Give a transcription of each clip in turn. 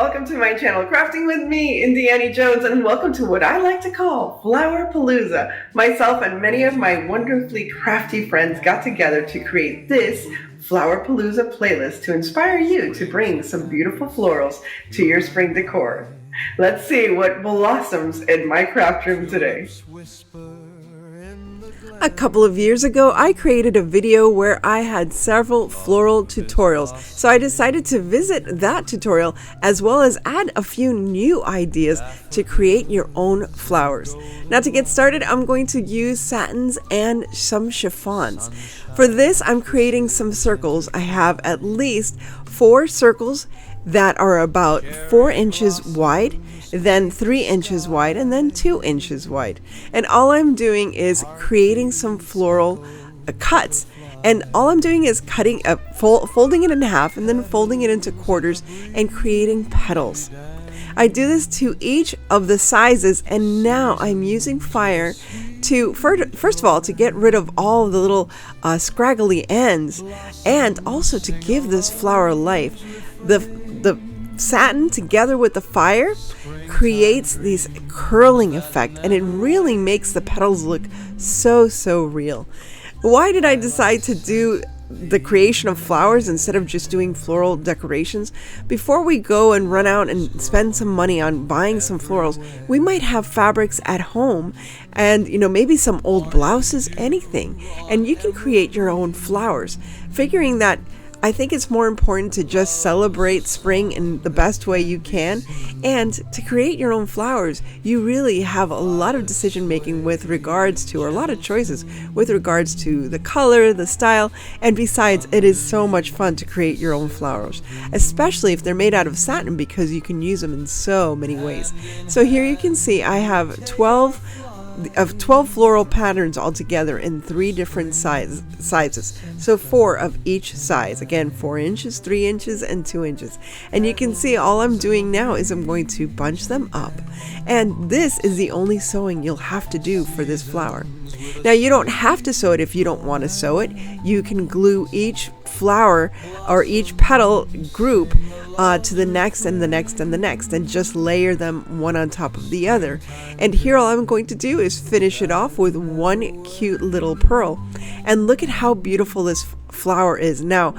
welcome to my channel, Crafting with me, Indiana Jones, and welcome to what I like to call Flowerpalooza. Myself and many of my wonderfully crafty friends got together to create this Flowerpalooza playlist to inspire you to bring some beautiful florals to your spring decor. Let's see what blossoms in my craft room today. A couple of years ago, I created a video where I had several floral tutorials, so I decided to visit that tutorial as well as add a few new ideas to create your own flowers. Now to get started, I'm going to use satins and some chiffons. For this, I'm creating some circles. I have at least 4 circles that are about 4 inches wide, then 3 inches wide, and then 2 inches wide. And all I'm doing is creating some floral cuts. And all I'm doing is cutting up, folding it in half, and then folding it into quarters and creating petals. I do this to each of the sizes, and now I'm using fire to, first of all, to get rid of all of the little scraggly ends, and also to give this flower life. The satin together with the fire creates this curling effect, and it really makes the petals look so real. Why did I decide to do the creation of flowers instead of just doing floral decorations? Before we go and run out and spend some money on buying some florals, we might have fabrics at home and maybe some old blouses, anything, and you can create your own flowers. Figuring that I think it's more important to just celebrate spring in the best way you can, and to create your own flowers, you really have a lot of decision making with regards to, or a lot of choices with regards to the color, the style, and besides, it is so much fun to create your own flowers, especially if they're made out of satin, because you can use them in so many ways. So here you can see I have 12 floral patterns all together in 3 different sizes, so 4 of each size, again 4 inches, 3 inches, and 2 inches. And you can see all I'm doing now is I'm going to bunch them up, and this is the only sewing you'll have to do for this flower. Now you don't have to sew it if you don't want to sew it. You can glue each flower or each petal group to the next and the next and the next, and just layer them one on top of the other. And here all I'm going to do is finish it off with one cute little pearl. And look at how beautiful this flower is. Now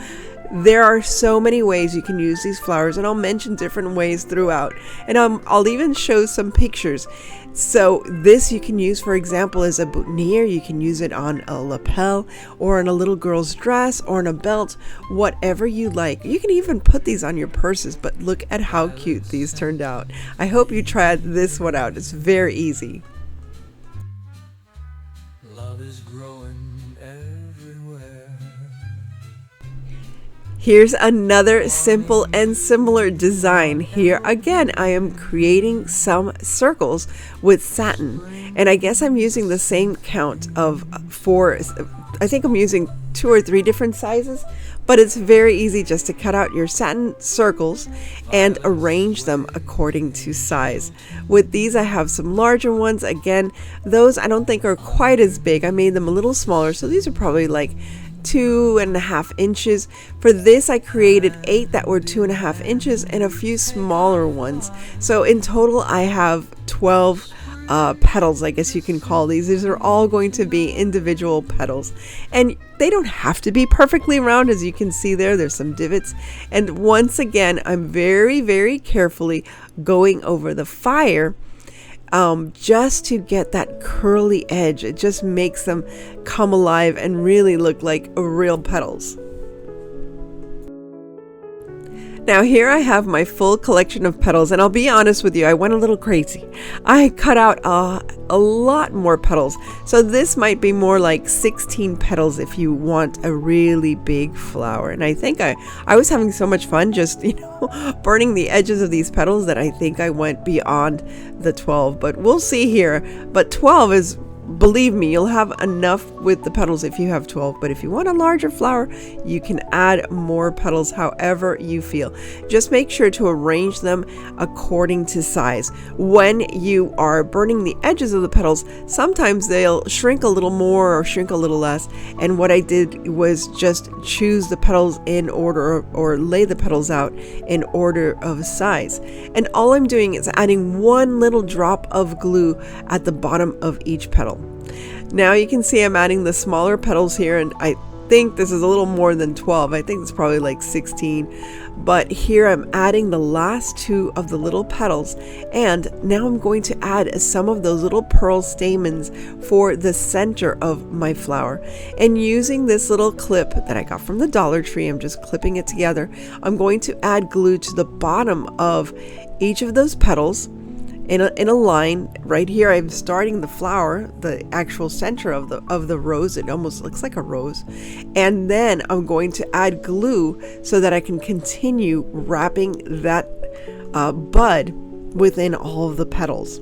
there are so many ways you can use these flowers, and I'll mention different ways throughout, and I'll even show some pictures. So this you can use, for example, as a boutonniere. You can use it on a lapel or on a little girl's dress or on a belt, whatever you like. You can even put these on your purses, but look at how cute these turned out. I hope you tried this one out. It's very easy. Love is growing everywhere. Here's another simple and similar design. Here again, I am creating some circles with satin, and I guess I'm using the same count of 4. I think I'm using 2 or 3 different sizes, but it's very easy just to cut out your satin circles and arrange them according to size. With these, I have some larger ones. Again, those I don't think are quite as big. I made them a little smaller, so these are probably like 2.5 inches. For this, I created 8 that were 2.5 inches and a few smaller ones. So in total, I have 12 petals, I guess you can call these. These are all going to be individual petals, and they don't have to be perfectly round. As you can see there's some divots. And once again, I'm very carefully going over the fire just to get that curly edge. It just makes them come alive and really look like real petals. Now here I have my full collection of petals, and I'll be honest with you, I went a little crazy. I cut out a lot more petals, so this might be more like 16 petals if you want a really big flower. And I think I was having so much fun just burning the edges of these petals that I think I went beyond the 12, but we'll see here. But 12 is believe me, you'll have enough with the petals if you have 12, but if you want a larger flower, you can add more petals however you feel. Just make sure to arrange them according to size. When you are burning the edges of the petals, sometimes they'll shrink a little more or shrink a little less, and what I did was just choose the petals in order, or lay the petals out in order of size. And all I'm doing is adding one little drop of glue at the bottom of each petal. Now you can see I'm adding the smaller petals here, and I think this is a little more than 12. I think it's probably like 16. But here I'm adding the last two of the little petals, and now I'm going to add some of those little pearl stamens for the center of my flower. And using this little clip that I got from the Dollar Tree, I'm just clipping it together. I'm going to add glue to the bottom of each of those petals in a line. Right here I'm starting the flower, the actual center of the rose. It almost looks like a rose, and then I'm going to add glue so that I can continue wrapping that bud within all of the petals.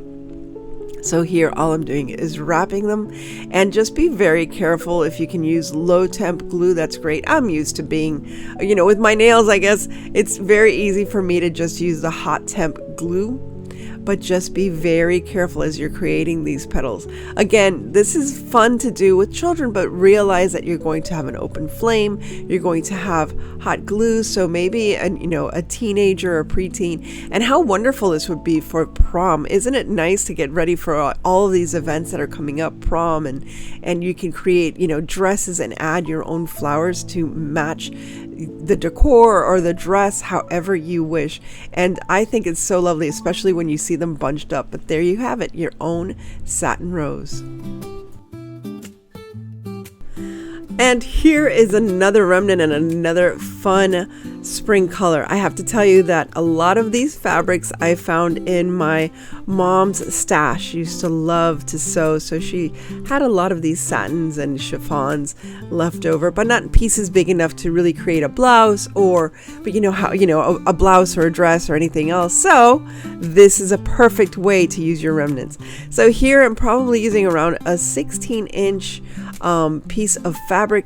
So here all I'm doing is wrapping them, and just be very careful. If you can use low temp glue, that's great. I'm used to being, with my nails, I guess it's very easy for me to just use the hot temp glue. But just be very careful as you're creating these petals. Again, this is fun to do with children, but realize that you're going to have an open flame, you're going to have hot glue, so maybe a teenager or preteen. And how wonderful this would be for prom. Isn't it nice to get ready for all of these events that are coming up, prom, and you can create dresses and add your own flowers to match the decor or the dress however you wish. And I think it's so lovely, especially when you see them bunched up. But there you have it, your own satin rose. And here is another remnant and another fun spring color. I have to tell you that a lot of these fabrics I found in my mom's stash. She used to love to sew, so she had a lot of these satins and chiffons left over, but not pieces big enough to really create a blouse, but a blouse or a dress or anything else. So this is a perfect way to use your remnants. So here I'm probably using around a 16-inch piece of fabric,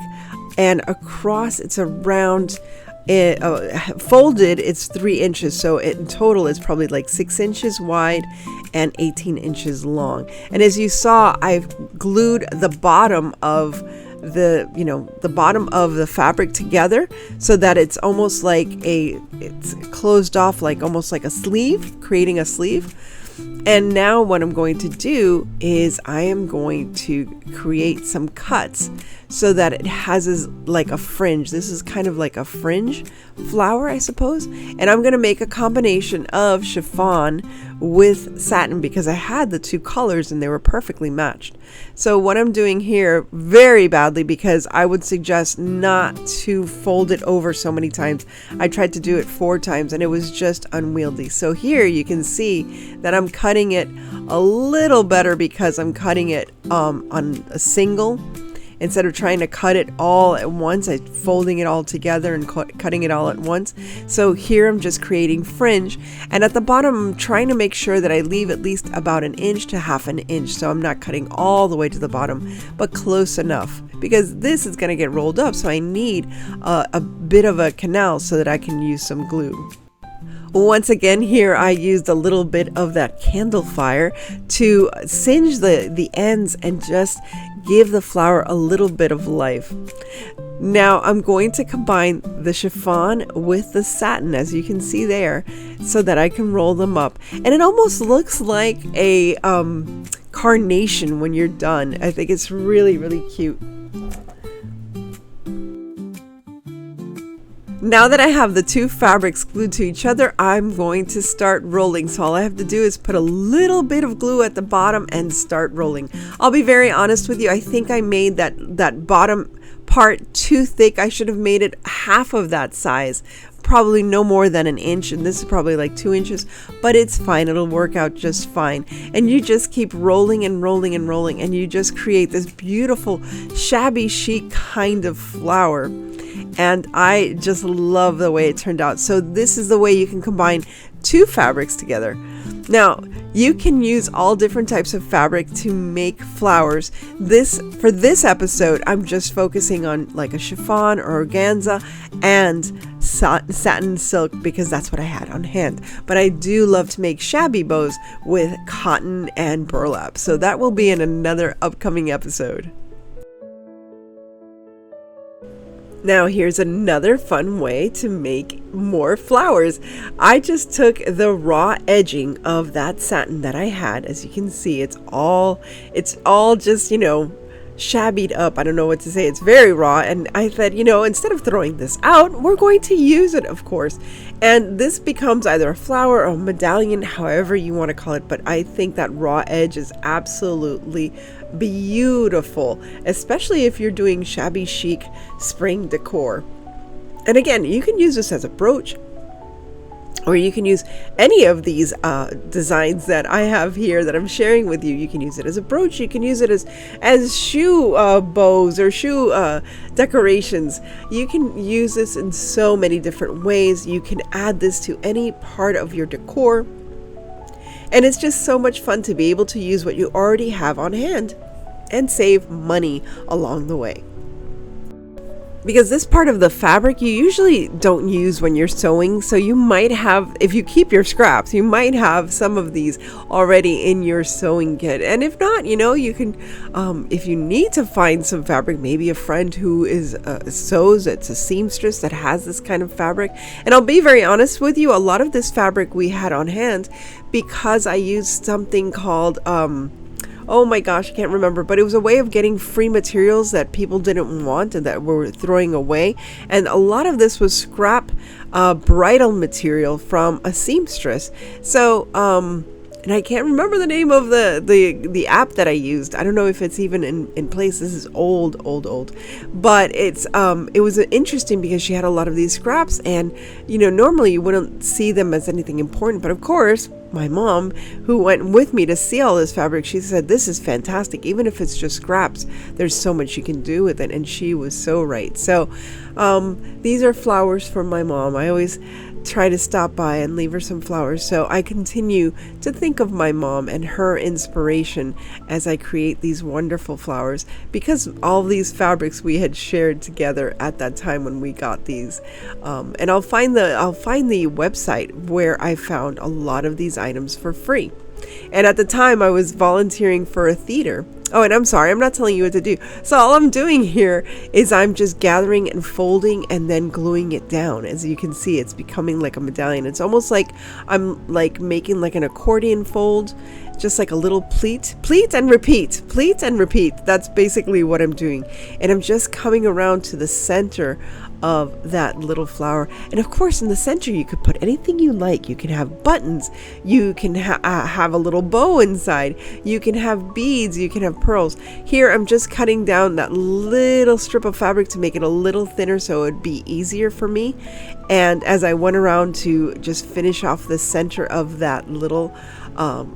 and across it's around folded, it's 3 inches, so in total it's probably like 6 inches wide and 18 inches long. And as you saw, I've glued the bottom of the bottom of the fabric together so that it's almost like it's closed off, like almost like a sleeve, creating a sleeve. And now what I'm going to do is I am going to create some cuts so that it has like a fringe. This is kind of like a fringe flower, I suppose. And I'm going to make a combination of chiffon with satin because I had the two colors and they were perfectly matched. So what I'm doing here, very badly, because I would suggest not to fold it over so many times. I tried to do it 4 times and it was just unwieldy. So here you can see that I'm cutting it a little better because I'm cutting it on a single. Instead of trying to cut it all at once, I'm folding it all together and cutting it all at once. So here I'm just creating fringe. And at the bottom, I'm trying to make sure that I leave at least about 1 inch to half an inch. So I'm not cutting all the way to the bottom, but close enough. Because this is going to get rolled up, so I need a bit of a canal so that I can use some glue. Once again, here I used a little bit of that candle fire to singe the ends and just give the flower a little bit of life. Now I'm going to combine the chiffon with the satin, as you can see there, so that I can roll them up. And it almost looks like a carnation when you're done. I think it's really, really cute. Now that I have the two fabrics glued to each other, I'm going to start rolling. So all I have to do is put a little bit of glue at the bottom and start rolling. I'll be very honest with you. I think I made that bottom part too thick. I should have made it half of that size, probably no more than 1 inch, and this is probably like 2 inches, but it's fine. It'll work out just fine. And you just keep rolling and rolling and rolling, and you just create this beautiful shabby chic kind of flower. And I just love the way it turned out. So this is the way you can combine two fabrics together. Now, you can use all different types of fabric to make flowers. For this episode, I'm just focusing on like a chiffon or organza and satin silk because that's what I had on hand. But I do love to make shabby bows with cotton and burlap. So that will be in another upcoming episode. Now here's another fun way to make more flowers. I just took the raw edging of that satin that I had. As you can see, it's all just, shabbied up. I don't know what to say. It's very raw. And I thought, instead of throwing this out, we're going to use it, of course. And this becomes either a flower or a medallion, however you want to call it. But I think that raw edge is absolutely beautiful, especially if you're doing shabby chic spring decor. And again, you can use this as a brooch, or you can use any of these designs that I have here that I'm sharing with you. You can use it as a brooch. You can use it as shoe bows or shoe decorations. You can use this in so many different ways. You can add this to any part of your decor. And it's just so much fun to be able to use what you already have on hand and save money along the way. Because this part of the fabric you usually don't use when you're sewing, so you might have, if you keep your scraps, you might have some of these already in your sewing kit. And if not, you can, if you need to find some fabric, maybe a friend who is sews, it's a seamstress that has this kind of fabric. And I'll be very honest with you, a lot of this fabric we had on hand because I used something called oh my gosh, I can't remember, but it was a way of getting free materials that people didn't want and that were throwing away. And a lot of this was scrap bridal material from a seamstress. So, and I can't remember the name of the app that I used. I don't know if it's even in place. This is old. But it was interesting because she had a lot of these scraps, and normally you wouldn't see them as anything important. But of course, my mom, who went with me to see all this fabric, she said, this is fantastic. Even if it's just scraps, there's so much you can do with it. And she was so right. So these are flowers from my mom. I always try to stop by and leave her some flowers. So I continue to think of my mom and her inspiration as I create these wonderful flowers, because all these fabrics we had shared together at that time when we got these. And I'll find the website where I found a lot of these items for free. And at the time I was volunteering for a theater. Oh, and I'm sorry, I'm not telling you what to do. So all I'm doing here is I'm just gathering and folding and then gluing it down. As you can see, it's becoming like a medallion. It's almost like I'm like making like an accordion fold, just like a little pleat and repeat. That's basically what I'm doing. And I'm just coming around to the center of that little flower. And of course, in the center, you could put anything you like. You can have buttons. You can have a little bow inside. You can have beads. You can have pearls. Here, I'm just cutting down that little strip of fabric to make it a little thinner so it would be easier for me. And as I went around to just finish off the center of that little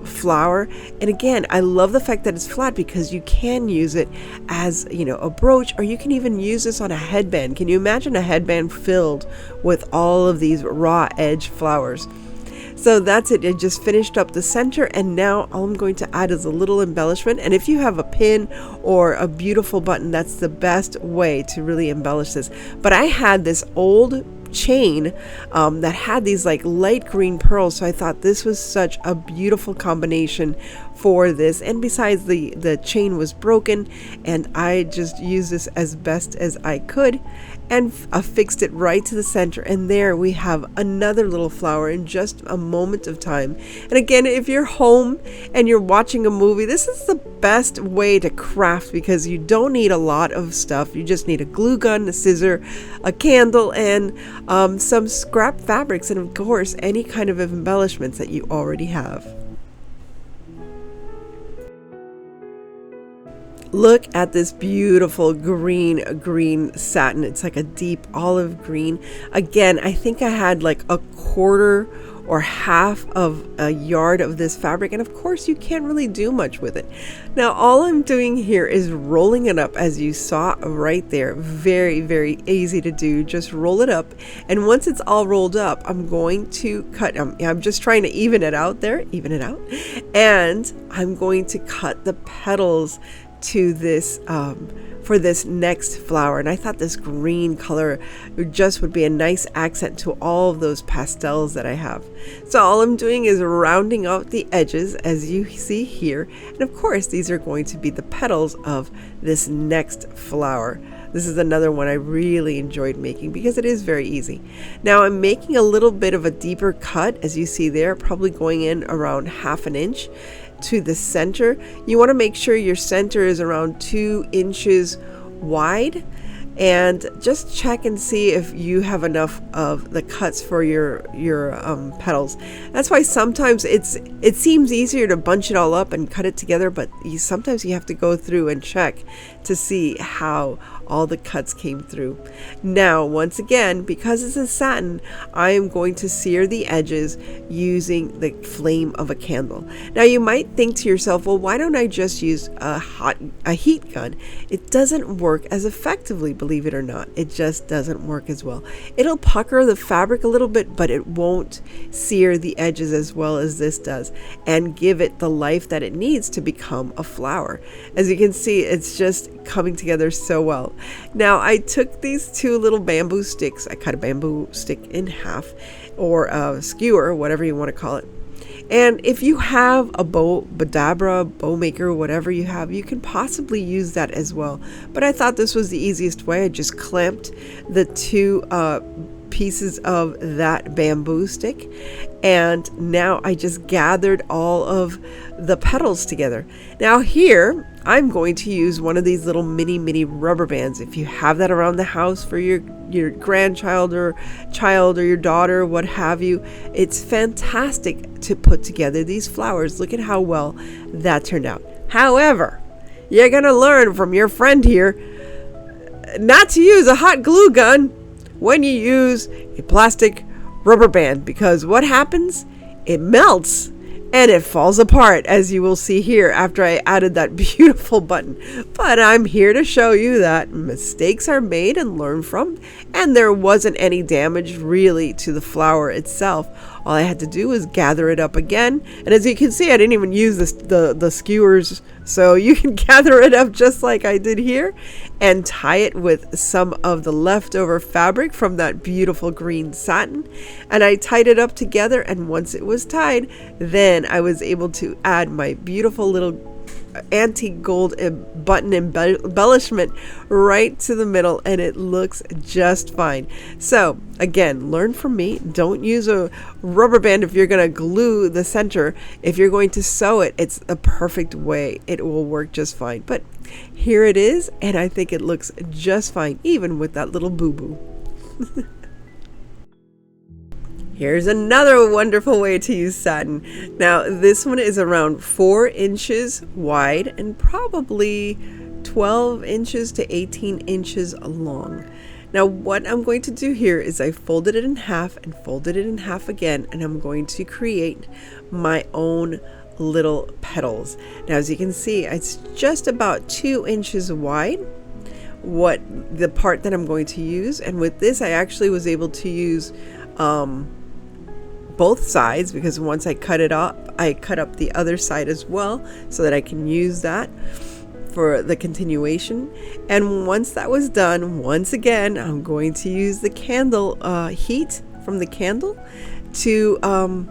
flower. And again, I love the fact that it's flat because you can use it as, a brooch, or you can even use this on a headband. Can you imagine a headband filled with all of these raw edge flowers? So that's it. I just finished up the center, and now all I'm going to add is a little embellishment. And if you have a pin or a beautiful button, that's the best way to really embellish this. But I had this old chain that had these like light green pearls, so I thought this was such a beautiful combination for this. And besides, the chain was broken, and I just used this as best as I could and affixed it right to the center. And there we have another little flower in just a moment of time. And again, if you're home and you're watching a movie, this is the best way to craft, because you don't need a lot of stuff. You just need a glue gun, a scissor, a candle, and some scrap fabrics, and of course any kind of embellishments that you already have. Look at this beautiful green satin. It's like a deep olive green. Again, I think I had like a quarter or half of a yard of this fabric, and of course you can't really do much with it. Now all I'm doing here is rolling it up, as you saw right there. Very, very easy to do. Just roll it up, and once it's all rolled up, I'm going to cut. I'm just trying to even it out, and I'm going to cut the petals to this for this next flower. And I thought this green color just would be a nice accent to all of those pastels that I have. So all I'm doing is rounding out the edges, as you see here, and of course these are going to be the petals of this next flower. This is another one I really enjoyed making because it is very easy. Now I'm making a little bit of a deeper cut, as you see there, probably going in around 1/2 inch to the center. You want to make sure your center is around 2 inches wide, and just check and see if you have enough of the cuts for your petals. That's why sometimes it seems easier to bunch it all up and cut it together, but sometimes you have to go through and check to see how all the cuts came through. Now once again, because it's a satin, I am going to sear the edges using the flame of a candle. Now you might think to yourself, well, why don't I just use a heat gun? It doesn't work as effectively, believe it or not. It just doesn't work as well. It'll pucker the fabric a little bit, but it won't sear the edges as well as this does and give it the life that it needs to become a flower. As you can see, it's just coming together so well. Now I took these 2 little bamboo sticks. I cut a bamboo stick in half, or a skewer, whatever you want to call it. And if you have a bow maker, whatever you have, you can possibly use that as well. But I thought this was the easiest way. I just clamped the 2 pieces of that bamboo stick, and now I just gathered all of the petals together. Now here I'm going to use one of these little mini rubber bands. If you have that around the house for your grandchild or child or your daughter, what have you, it's fantastic to put together these flowers. Look at how well that turned out. However, you're gonna learn from your friend here not to use a hot glue gun when you use a plastic rubber band, because what happens? It melts and it falls apart, as you will see here after I added that beautiful button. But I'm here to show you that mistakes are made and learned from, and there wasn't any damage really to the flower itself. All I had to do was gather it up again, and as you can see, I didn't even use the skewers, so you can gather it up just like I did here and tie it with some of the leftover fabric from that beautiful green satin. And I tied it up together, and once it was tied, then I was able to add my beautiful little antique gold button embellishment right to the middle, and it looks just fine. So again, learn from me. Don't use a rubber band if you're going to glue the center. If you're going to sew it, it's a perfect way. It will work just fine. But here it is, and I think it looks just fine, even with that little boo-boo. Here's another wonderful way to use satin. Now this one is around 4 inches wide and probably 12 inches to 18 inches long. Now what I'm going to do here is I folded it in half and folded it in half again, and I'm going to create my own little petals. Now as you can see, it's just about 2 inches wide, the part that I'm going to use. And with this, I actually was able to use both sides, because once I cut it up, I cut up the other side as well so that I can use that for the continuation. And once that was done, once again, I'm going to use the candle heat from the candle to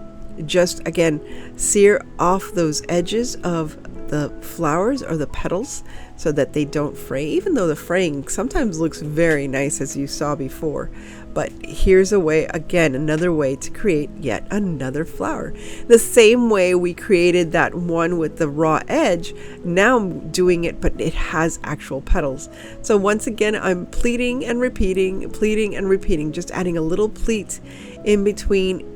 just again sear off those edges of the flowers or the petals so that they don't fray, even though the fraying sometimes looks very nice, as you saw before. But here's a way, again, another way to create yet another flower. The same way we created that one with the raw edge, now I'm doing it, but it has actual petals. So once again, I'm pleating and repeating, just adding a little pleat in between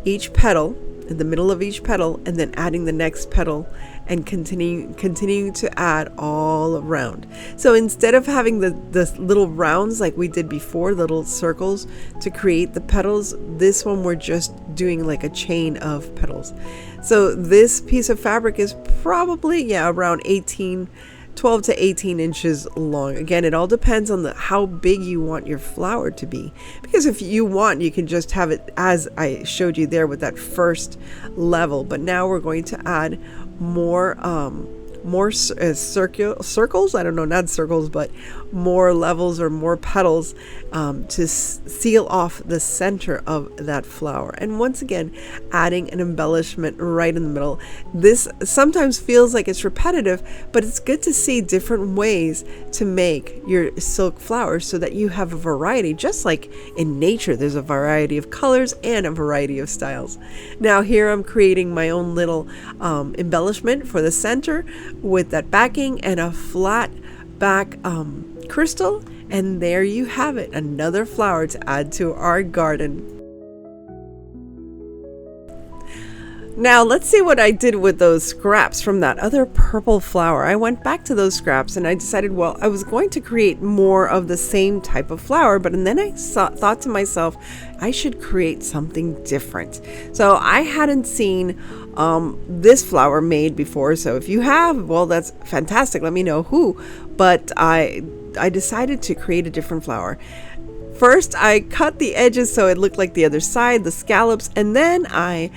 each petal. in the middle of each petal, and then adding the next petal, and continuing to add all around. So instead of having the little rounds like we did before, the little circles to create the petals, this one we're just doing like a chain of petals. So this piece of fabric is probably around 12 to 18 inches long. Again, it all depends on how big you want your flower to be, because if you want, you can just have it as I showed you there with that first level, but now we're going to add more circles, I don't know, not circles, but more levels or more petals to seal off the center of that flower. And once again, adding an embellishment right in the middle. This sometimes feels like it's repetitive, but it's good to see different ways to make your silk flowers so that you have a variety. Just like in nature, there's a variety of colors and a variety of styles. Now here I'm creating my own little embellishment for the center with that backing and a flat back crystal, and there you have it, another flower to add to our garden. Now let's see what I did with those scraps from that other purple flower. I went back to those scraps and I decided, well, I was going to create more of the same type of flower, but then I thought to myself, I should create something different. So I hadn't seen this flower made before. So if you have, well, that's fantastic. Let me know who. But I decided to create a different flower. First, I cut the edges so it looked like the other side, the scallops, and then I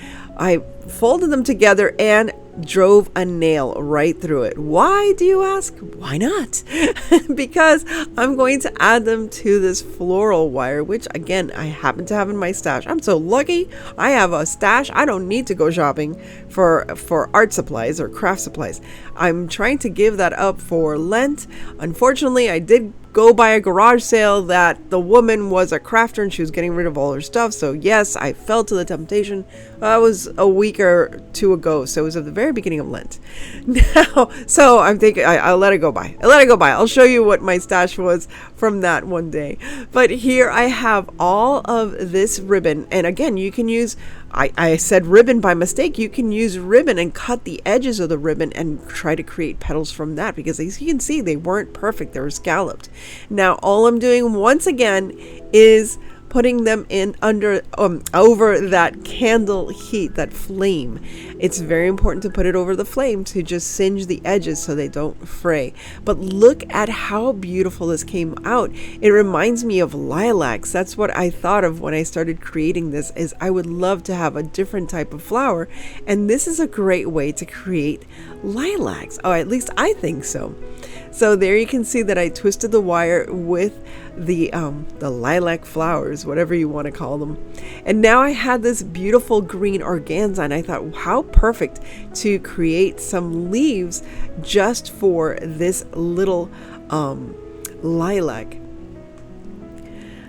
folded them together and drove a nail right through it. Why, do you ask? Why not? Because I'm going to add them to this floral wire, which again, I happen to have in my stash. I'm so lucky I have a stash. I don't need to go shopping for art supplies or craft supplies. I'm trying to give that up for Lent. Unfortunately, I did go by a garage sale that the woman was a crafter and she was getting rid of all her stuff. So yes, I fell to the temptation. That was a week or two ago. So it was at the very beginning of Lent. Now, so I'm thinking I'll let it go by. I'll show you what my stash was from that one day. But here I have all of this ribbon. And again, you can use, I said ribbon by mistake. You can use ribbon and cut the edges of the ribbon and try to create petals from that, because as you can see, they weren't perfect. They were scalloped. Now, all I'm doing once again is putting them in over that candle heat, that flame. It's very important to put it over the flame to just singe the edges so they don't fray. But look at how beautiful this came out. It reminds me of lilacs. That's what I thought of when I started creating this, is I would love to have a different type of flower, and this is a great way to create lilacs. Oh, at least I think so. So there you can see that I twisted the wire with the lilac flowers, whatever you want to call them. And now I had this beautiful green organza, and I thought, how perfect to create some leaves just for this little lilac.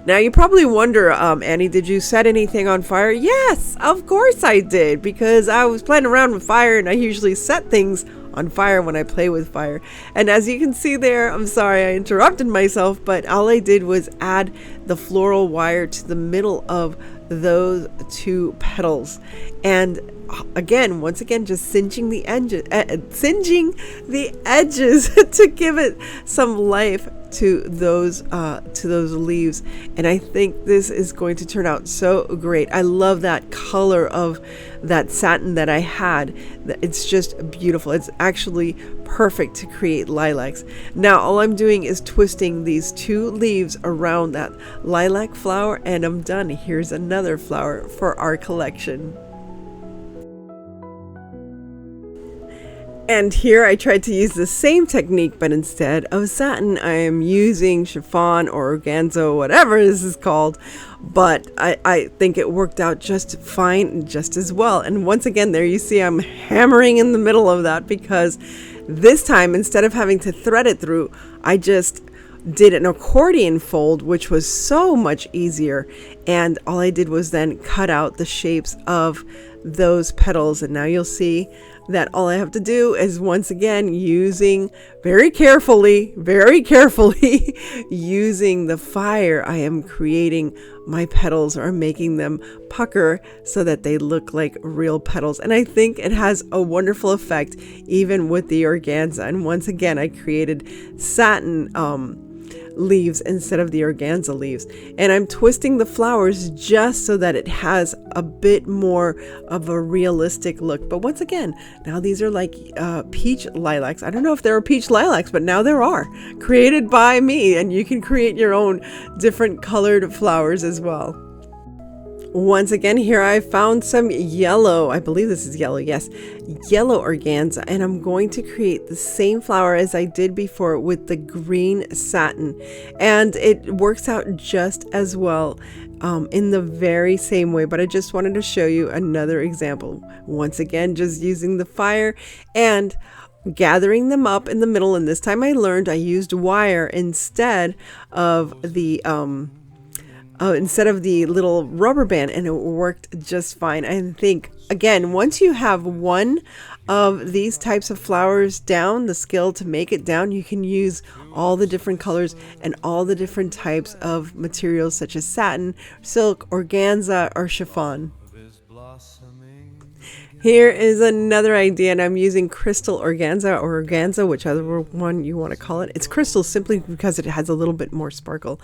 Now you probably wonder, Annie, did you set anything on fire? Yes, of course I did, because I was playing around with fire, and I usually set things on fire when I play with fire. And as you can see there, I'm sorry I interrupted myself, but all I did was add the floral wire to the middle of those two petals. And again, once again, just singeing the edges to give it some life to those leaves. And I think this is going to turn out so great. I love that color of that satin that I had. It's just beautiful. It's actually perfect to create lilacs. Now all I'm doing is twisting these two leaves around that lilac flower, and I'm done. Here's another flower for our collection. And here I tried to use the same technique, but instead of satin, I am using chiffon or organza, whatever this is called. But I think it worked out just fine, just as well. And once again, there you see I'm hammering in the middle of that, because this time, instead of having to thread it through, I just did an accordion fold, which was so much easier. And all I did was then cut out the shapes of those petals. And now you'll see that all I have to do is, once again, using very carefully using the fire, I am creating my petals, or making them pucker so that they look like real petals. And I think it has a wonderful effect even with the organza. And once again, I created satin leaves instead of the organza leaves, and I'm twisting the flowers just so that it has a bit more of a realistic look. But once again, now these are like peach lilacs. I don't know if there are peach lilacs, but now there are, created by me, and you can create your own different colored flowers as well. Once again, here I found some yellow, I believe this is yellow, yes, yellow organza, and I'm going to create the same flower as I did before with the green satin, and it works out just as well in the very same way. But I just wanted to show you another example, once again just using the fire and gathering them up in the middle. And this time I learned I used wire instead of the little rubber band, and it worked just fine. I think, again, once you have one of these types of flowers down, the skill to make it down, you can use all the different colors and all the different types of materials such as satin, silk, organza, or chiffon. Here is another idea, and I'm using crystal organza, or organza, whichever one you want to call it. It's crystal simply because it has a little bit more sparkle.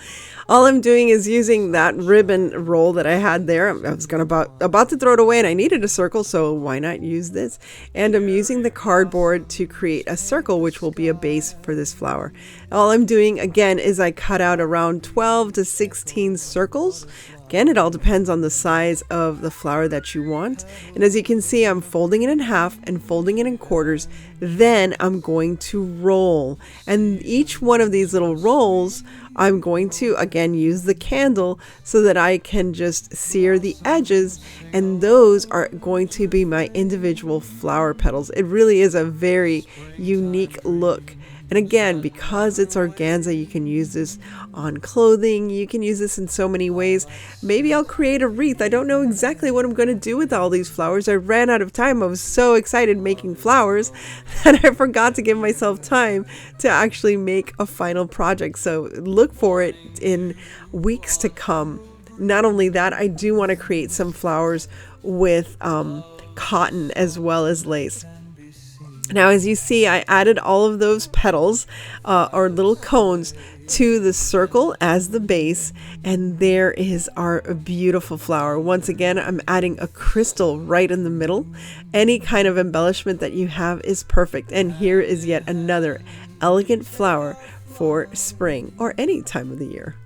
All I'm doing is using that ribbon roll that I had there. I was about to throw it away, and I needed a circle, so why not use this? And I'm using the cardboard to create a circle, which will be a base for this flower. All I'm doing, again, is I cut out around 12 to 16 circles. Again, it all depends on the size of the flower that you want. And as you can see, I'm folding it in half and folding it in quarters. Then I'm going to roll. And each one of these little rolls, I'm going to, again, use the candle so that I can just sear the edges. And those are going to be my individual flower petals. It really is a very unique look. And again, because it's organza, you can use this on clothing. You can use this in so many ways. Maybe I'll create a wreath. I don't know exactly what I'm going to do with all these flowers. I ran out of time. I was so excited making flowers that I forgot to give myself time to actually make a final project. So look for it in weeks to come. Not only that, I do want to create some flowers with cotton as well as lace. Now, as you see, I added all of those petals or little cones to the circle as the base, and there is our beautiful flower. Once again, I'm adding a crystal right in the middle. Any kind of embellishment that you have is perfect. And here is yet another elegant flower for spring or any time of the year.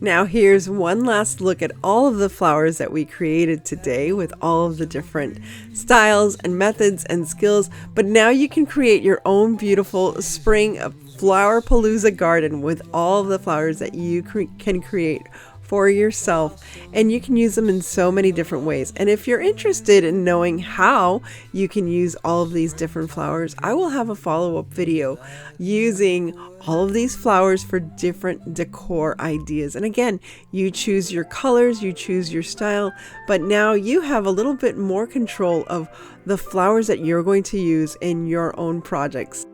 Now here's one last look at all of the flowers that we created today with all of the different styles and methods and skills. But now you can create your own beautiful spring Flowerpalooza garden with all of the flowers that you can create for yourself, and you can use them in so many different ways. And if you're interested in knowing how you can use all of these different flowers, I will have a follow-up video using all of these flowers for different decor ideas. And again, you choose your colors, you choose your style, but now you have a little bit more control of the flowers that you're going to use in your own projects.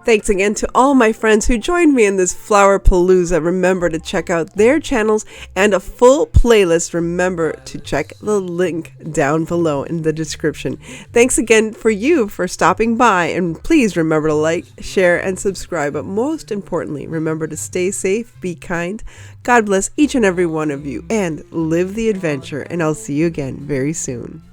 Thanks again to all my friends who joined me in this Flowerpalooza. Remember to check out their channels and a full playlist. Remember to check the link down below in the description. Thanks again for stopping by, and please remember to like, share, and subscribe. But most importantly, remember to stay safe, be kind. God bless each and every one of you, and live the adventure. And I'll see you again very soon.